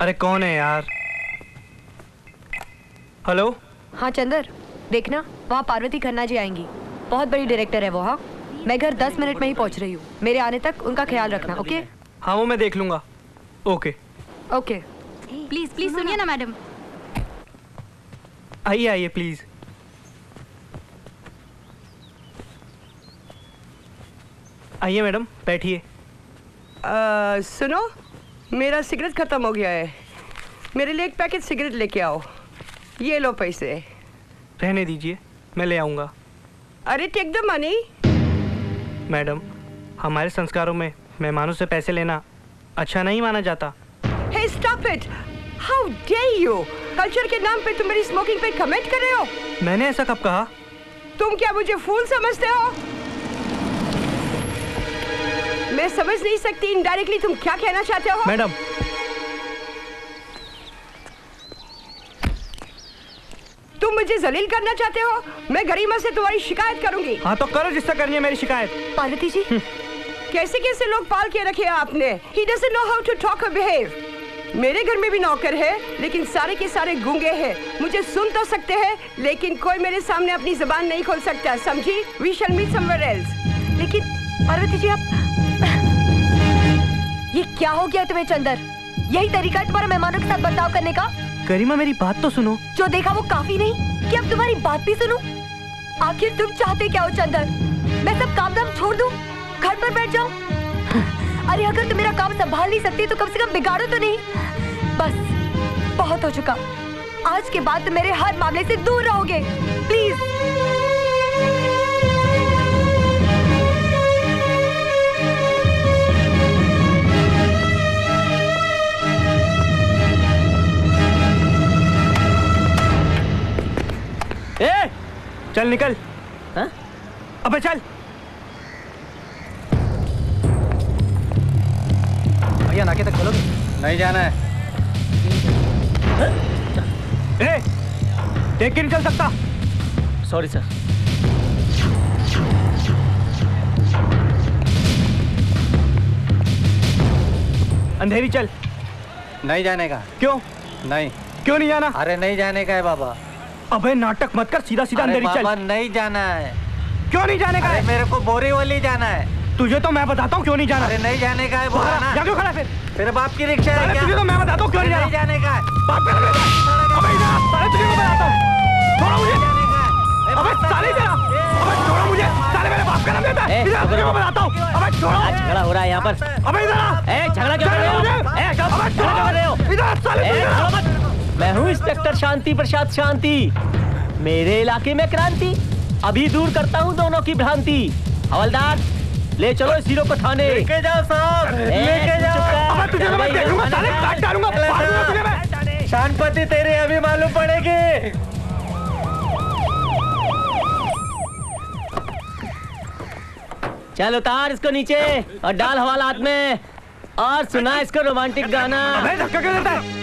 अरे कौन है यार? हेलो। हाँ चंदर, देखना वहाँ पार्वती खन्ना जी आएंगी। बहुत बड़ी डायरेक्टर है वो। हाँ, मैं घर 10 मिनट में ही पहुँच रही हूँ। मेरे आने तक उनका ख्याल रखना। ओके? हाँ वो मैं देख लूंगा। Okay okay. प्लीज प्लीज सुनिए ना मैडम। आइए आइए प्लीज। आइए मैडम बैठिए। सुनो, मेरा सिगरेट खत्म हो गया है। मेरे लिए एक पैकेट सिगरेट लेके आओ। ये लो पैसे। रहने दीजिए, मैं ले आऊँगा। अरे टेक द मनी। मैडम, हमारे संस्कारों में मेहमानों से पैसे लेना अच्छा नहीं माना जाता। Hey stop it, how dare you. Culture के नाम पे तुम मेरी स्मोकिंग पे कमेंट कर रहे हो। मैंने ऐसा कब कहा? तुम क्या मुझे फूल समझते हो? मैं समझ नहीं सकती इनडायरेक्टली तुम क्या कहना चाहते हो। मैडम, तुम मुझे जलील करना चाहते हो। मैं गरिमा से तुम्हारी शिकायत करूंगी। हाँ तो करो जिससे करनी है मेरी शिकायत। पार्वती जी, कैसे कैसे लोग पाल के रखे हैं आपने। He doesn't know how to talk or behave. मेरे घर में भी नौकर है, लेकिन सारे के सारे गूंगे हैं। मुझे सुन तो सकते हैं, लेकिन कोई मेरे सामने अपनी जुबान नहीं खोल सकता, समझी? We shall meet somewhere else. लेकिन पार्वती जी आप ये क्या हो गया तुम्हें चंदर? यही तरीका है तुम्हारे मेहमानों के साथ बर्ताव करने का? गरिमा मेरी बात तो सुनो। जो देखा वो काफी नहीं कि अब तुम्हारी बात भी सुनूं? आखिर तुम चाहते क्या हो चंदर? मैं सब काम धाम छोड़ दूं, घर पर बैठ जाऊं? अरे अगर तुम मेरा काम संभाल नहीं सकती तो कम से कम बिगाड़ो तो नहीं। बस बहुत हो चुका। आज के बाद तुम मेरे हर मामले से दूर रहोगे, प्लीज। ए, चल निकल। हाँ? अबे चल। भैया नाके तक चलोगे? नहीं जाना है। ए, देख के नहीं चल सकता। Sorry sir. अंधेरी चल। नहीं जाने का। क्यों? नहीं। क्यों नहीं जाना? अरे नहीं जाने का है बाबा। अबे नाटक मत कर, सीधा सीधा अंधेरी चल। बाबा नहीं जाना है। क्यों नहीं जाने का? अरे मेरे को बोरीवली जाना है। तुझे तो मैं बताता हूँ क्यों नहीं जाना। अरे नहीं जाने का है बोला ना। जा क्यों खड़ा फिर? तेरे बाप की रिक्शा है क्या? तुझे तो मैं बताता हूँ क्यों नहीं जाने का है। बाप का अबे इधर, साले तुझे मैं बताता हूँ। छोड़ो मुझे। अबे साले इधर, अबे छोड़ो मुझे। साले मेरे बाप का नाम लेता है। इधर तुझे मैं बताता हूँ। अबे छोड़ो। झगड़ा हो रहा है यहाँ पर। अबे इधर। झगड़ा क्यों कर रहे हो? अबे झगड़ा कर रहे हो? इधर साले। मैं हूँ इंस्पेक्टर शांति प्रसाद शांति। मेरे इलाके में क्रांति, अभी दूर करता हूँ दोनों की भ्रांति। हवलदार ले चलो इस हीरो को थाने। लेके जाओ साहब, लेके जाओ। अबे तुझे मैं देखूंगा, साले काट डालूंगा, मार दूंगा तुझे मैं। शानपति तेरे अभी मालूम पड़ेगी। चल उतार इसको नीचे और डाल हवालात में और सुना इसको रोमांटिक गाना। अबे धक्का क्यों देता है?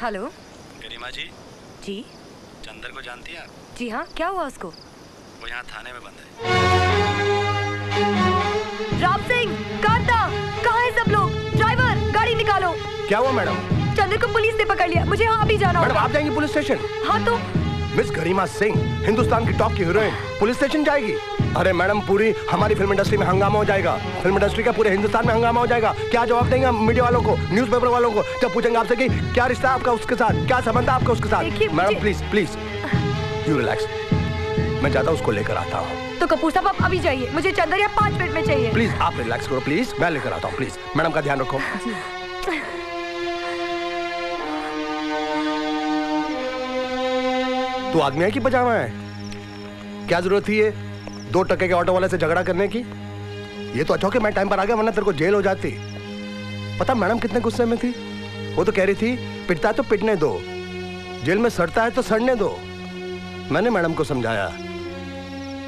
हेलो। गरिमा जी। जी। चंदर को जानती हैं आप? जी हाँ, क्या हुआ उसको? वो यहाँ थाने में बंद है। राम सिंह, कांता, कहाँ है सब लोग? ड्राइवर गाड़ी निकालो। क्या हुआ मैडम? चंदर को पुलिस ने पकड़ लिया, मुझे वहाँ भी जाना होगा। मैडम आप जाएंगी पुलिस स्टेशन? हाँ तो मिस गरिमा सिंह, हिंदुस्तान की टॉप की हीरोइन, पुलिस स्टेशन जाएगी? अरे मैडम पूरी हमारी फिल्म इंडस्ट्री में हंगामा हो जाएगा। फिल्म इंडस्ट्री का पूरे हिंदुस्तान में हंगामा हो जाएगा। क्या जवाब देंगे मीडिया वालों को, न्यूज़पेपर वालों को जब पूछेंगे आपसे कि क्या रिश्ता है आपका उसके साथ, क्या संबंध है आपका उसके साथ? Madam please please you relax, मैं जाता हूँ उसको लेकर आता हूँ। तो कपूर साहब आप अभी जाइए, मुझे चंदर यहाँ 5 मिनट में चाहिए। प्लीज आप रिलैक्स करो प्लीज, मैं लेकर आता हूँ प्लीज। मैडम का ध्यान रखो। तू आदमी है कि पजामा है? क्या जरूरत थी ये 2 टके के ऑटो वाले से झगड़ा करने की? ये तो अच्छा कि मैं टाइम पर आ गया, वरना तेरे को जेल हो जाती। पता मैडम कितने गुस्से में थी? वो तो कह रही थी पिटता है तो पिटने दो, जेल में सड़ता है तो सड़ने दो। मैंने मैडम को समझाया,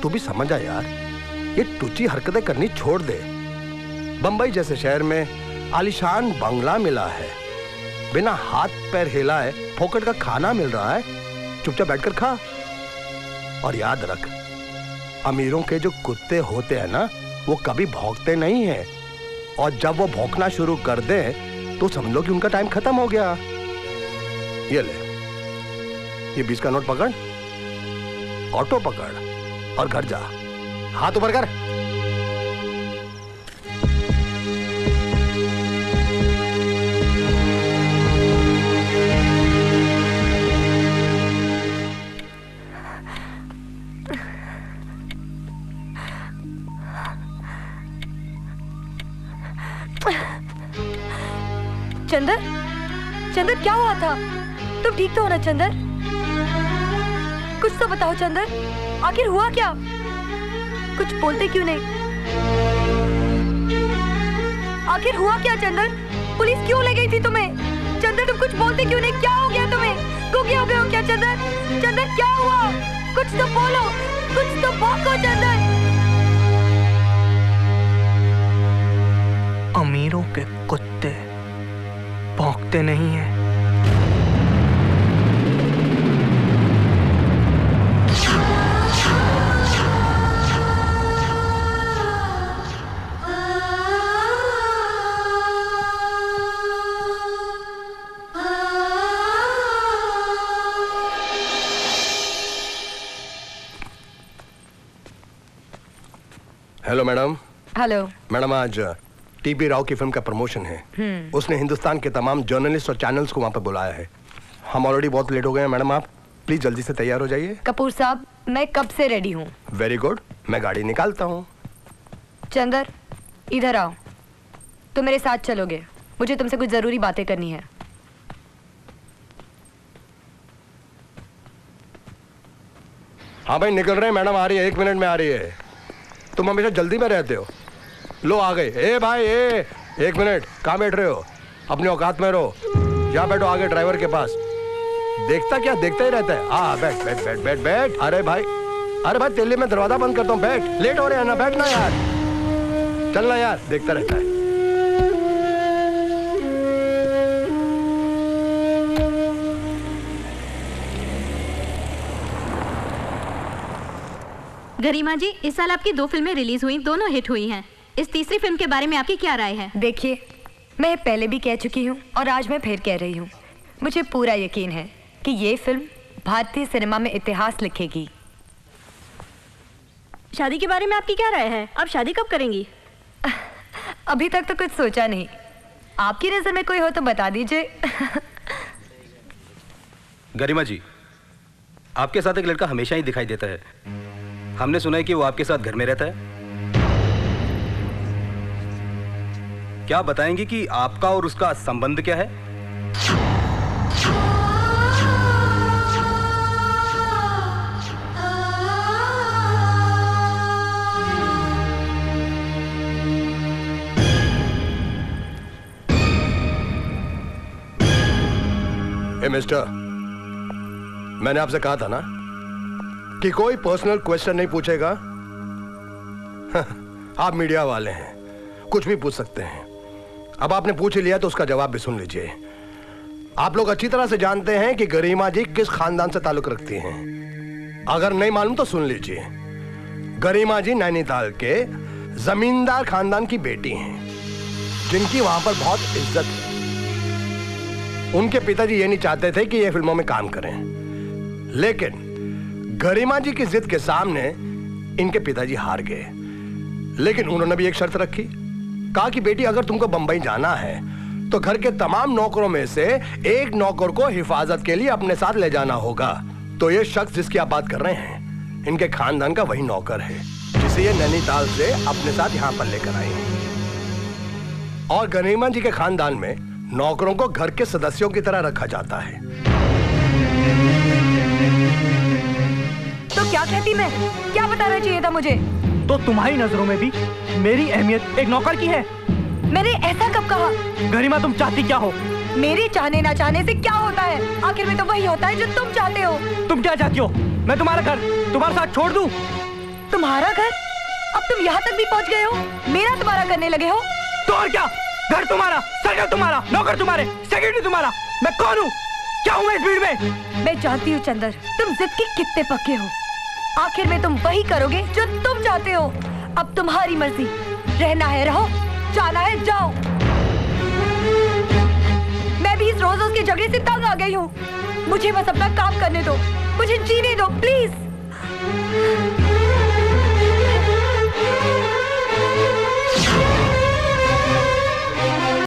तू भी समझ आ यार, ये टुची हरकतें करनी छोड़ दे। बंबई जैसे शहर में आलीशान बंगला मिला है, बिना हाथ पैर हिलाए फोकट का खाना मिल रहा है, चुपचाप बैठकर खा। और याद रख, अमीरों के जो कुत्ते होते हैं ना, वो कभी भौंकते नहीं हैं, और जब वो भौंकना शुरू कर दे तो समझ लो कि उनका टाइम खत्म हो गया। ये ले, ये 20 का नोट पकड़, ऑटो पकड़ और घर जा। हाथ ऊपर कर। चंदर, चंदर क्या हुआ था? तुम ठीक तो हो ना चंदर? कुछ तो बताओ चंदर, आखिर हुआ क्या? कुछ बोलते क्यों नहीं? आखिर हुआ क्या चंदर? पुलिस क्यों ले गई थी तुम्हें? चंदर तुम कुछ बोलते क्यों नहीं? क्या हो गया तुम्हें? गुंगे हो गए हो क्या चंदर? चंदर क्या हुआ? कुछ तो बोलो, कुछ तो भौंको चंदर। अमीरों के कुत्ते भौंकते नहीं हैं। Hello madam. हेलो मैडम, आज टीपी राव की फिल्म का प्रमोशन है। उसने हिंदुस्तान के तमाम जर्नलिस्ट और चैनल्स को वहां पर बुलाया है। हम ऑलरेडी बहुत लेट हो गए हैं मैडम, आप प्लीज जल्दी से तैयार हो जाइए। कपूर साहब, मैं कब से रेडी हूँ। वेरी गुड, मैं गाड़ी निकालता हूँ। चंदर इधर आओ, तुम मेरे साथ चलोगे, मुझे तुमसे कुछ जरूरी बातें करनी है। हाँ भाई निकल रहे हैं मैडम, आ रही है, 1 मिनट में आ रही है। तुम हमेशा जल्दी में रहते हो। लो आ गए। ए भाई ए, 1 मिनट, कहाँ बैठ रहे हो? अपने औकात में रहो। यहाँ बैठो आगे ड्राइवर के पास। देखता क्या, देखता ही रहता है। हाँ बैठ बैठ बैठ बैठ बैठ। अरे भाई तेले में दरवाजा बंद करता हूँ, बैठ। लेट हो रहे हैं ना, बैठना यार, चलना यार, देखता रहता है। गरिमा जी, इस साल आपकी 2 फिल्में रिलीज हुई, दोनों हिट हुई हैं। इस तीसरी फिल्म के बारे में आपकी क्या राय है? देखिए, मैं पहले भी कह चुकी हूँ और आज मैं फिर कह रही हूँ, मुझे पूरा यकीन है कि ये फिल्म भारतीय सिनेमा में इतिहास लिखेगी। शादी के बारे में आपकी क्या राय है? आप शादी कब करेंगी? अभी तक तो कुछ सोचा नहीं, आपकी नजर में कोई हो तो बता दीजिए। गरिमा जी, आपके साथ एक लड़का हमेशा ही दिखाई देता है। हमने सुना है कि वो आपके साथ घर में रहता है। क्या बताएंगे कि आपका और उसका संबंध क्या है? ए मिस्टर, मैंने आपसे कहा था ना कि कोई पर्सनल क्वेश्चन नहीं पूछेगा। आप मीडिया वाले हैं, कुछ भी पूछ सकते हैं। अब आपने पूछ ही लिया तो उसका जवाब भी सुन लीजिए। आप लोग अच्छी तरह से जानते हैं कि गरिमा जी किस खानदान से ताल्लुक रखती हैं। अगर नहीं मालूम तो सुन लीजिए। गरिमा जी नैनीताल के जमींदार खानदान की बेटी हैं, जिनकी वहां पर बहुत इज्जत है। उनके पिताजी ये नहीं चाहते थे कि ये फिल्मों में काम करें, लेकिन गरिमा जी की जिद के सामने इनके पिताजी हार गए। लेकिन उन्होंने भी एक शर्त रखी, कहा कि बेटी अगर तुमको बंबई जाना है तो घर के तमाम नौकरों में से एक नौकर को हिफाजत के लिए अपने साथ ले जाना होगा। तो ये शख्स जिसकी आप बात कर रहे हैं, इनके खानदान का वही नौकर है जिसे ये नैनीताल से अपने साथ यहाँ पर लेकर आए हैं। और गरिमा जी के खानदान में नौकरों को घर के सदस्यों की तरह रखा जाता है। तो क्या कहती मैं? क्या बताना चाहिए था मुझे? तो तुम्हारी नजरों में भी मेरी अहमियत एक नौकर की है। मैंने ऐसा कब कहा? गरिमा, तुम चाहती क्या हो? मेरे चाहने ना चाहने से क्या होता है? आखिर में तो वही होता है जो तुम चाहते हो। तुम क्या चाहती हो? मैं तुम्हारा घर तुम्हारे साथ छोड़ दूं? तुम्हारा घर? अब तुम यहाँ तक भी पहुँच गए हो, मेरा तुम्हारा करने लगे हो। तो और क्या? घर तुम्हारा, सर्कल तुम्हारा, नौकर तुम्हारे, सेक्रेटरी तुम्हारा। मैं कौन हूँ? क्या हूँ मैं इस भीड़ में? मैं जानती हूँ चंदर, तुम जिद के कितने पक्के हो, आखिर में तुम वही करोगे जो तुम चाहते हो। अब तुम्हारी मर्जी, रहना है रहो, जाना है जाओ। मैं भी इस रोज के झगड़े से तंग आ गई हूँ। मुझे बस अपना काम करने दो, मुझे जीने दो प्लीज।